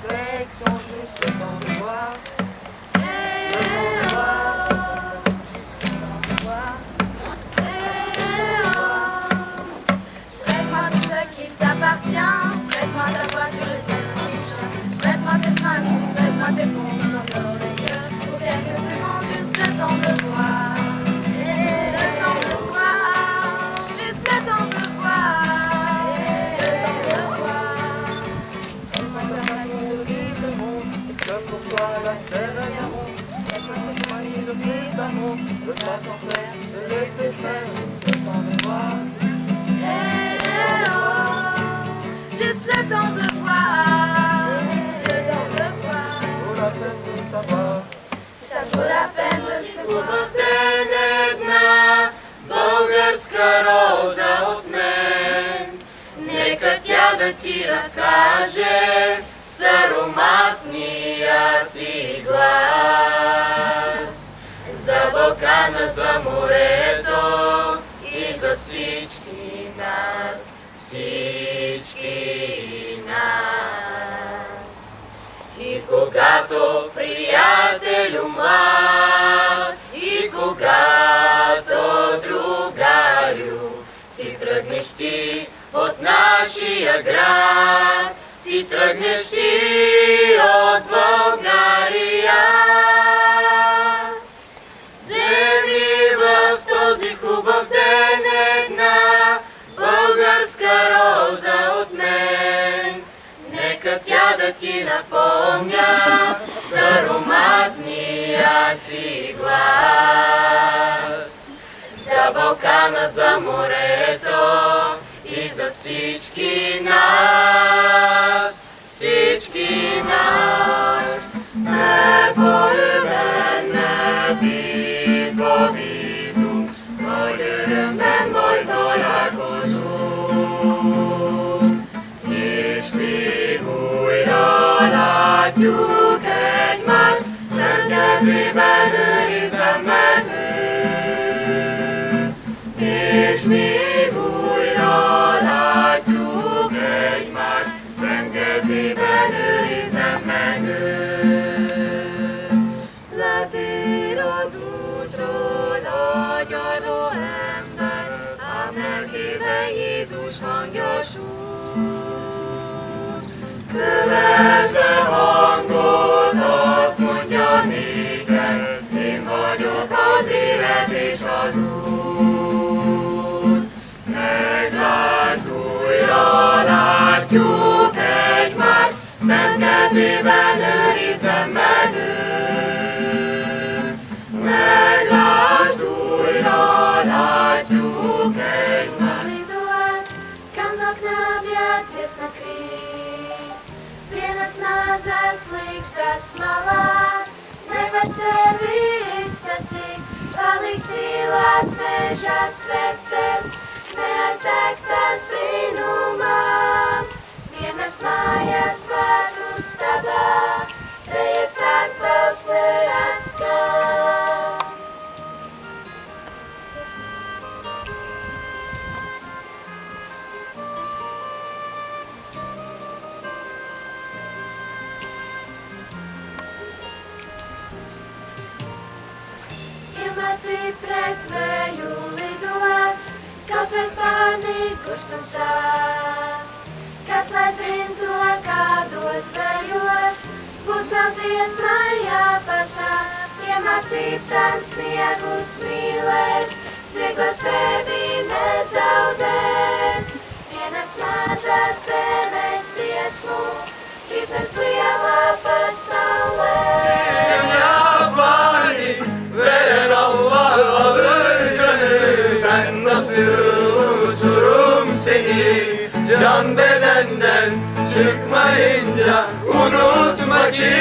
perfection, juste le temps de voir. Le temps de voir, juste le temps de voir. Prête-moi tout ce qui t'appartient, prête-moi ta voiture et ton riche, prête-moi tes fringues, prête-moi tes pompes, ton or et que pour quelques secondes, juste le temps de voir. Le temps de voir, juste le temps de voir. Le temps de voir. Prête-moi ta façon de vivre le monde. Est-ce que pour toi la terre est bien ronde? Est-ce que c'est manier de vivre l'amour? De pas t'en faire, de laisser faire, juste le temps de voir. Juste le temps de voir, le temps de voir. Vaut la peine de savoir. Si ça vaut la peine de se voir. Денедна българска роза от мен. Нека тя да ти разкаже с ароматния си глас. За Балкана, за морето и за всички нас, всички нас. И когато приятелю млад, и когато другарю си тръгнеш ти от нашия град, си тръгнеш ти от България. Вземи в този хубав ден една българска роза от мен. Нека тя да ти напомня с ароматния си глас. За Балкана, за морето и за всички нас, всички нас. Не твоje jméno výzvo výzum, tvoje jméno to jako zům. Išvihuj do laťu, keď máš srdce zrybený zemenu. Išvihuj do laťu, keď máš srdce zrybený zemenu. Letíroz útról a gyarló ember, ám lelkében Jézus hangja súr. Kövesd le hangot, azt mondja néked, én vagyok az élet és az Úr. Meglásd újra, látjuk egymást, szent kezében őrizem meg őt. Meglásd újra, látjuk egymást. Lidovat, kam no k nám viac smokrí. Vienas mazas līkštas malā, nevar sevi izsacīt. Palikt silās meža sveces, neaizdegtas brīnumam. Vienas mājas var uzstāvā, trejas atbalsti atskan. Iemācīja pret vēju lidot, kaut vai spārnīguš tamsā. Kas lai zin to, kādos vējos, būs vēl dziesmā jāparsā. Iemācīt tam sniegus mīlēt, sniegos sevi nezaudēt. Vienas mazas zemes dziesmu, iznest lielā pasaulē. Dünya fani, veren Allah alır canı. Ben nasıl unuturum seni, can bedenden çıkmayınca. Unutma ki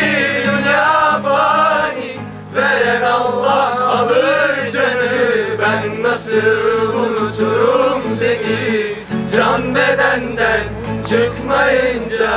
dünya fani, veren Allah alır canı. Ben nasıl unuturum seni, can bedenden çıkmayınca.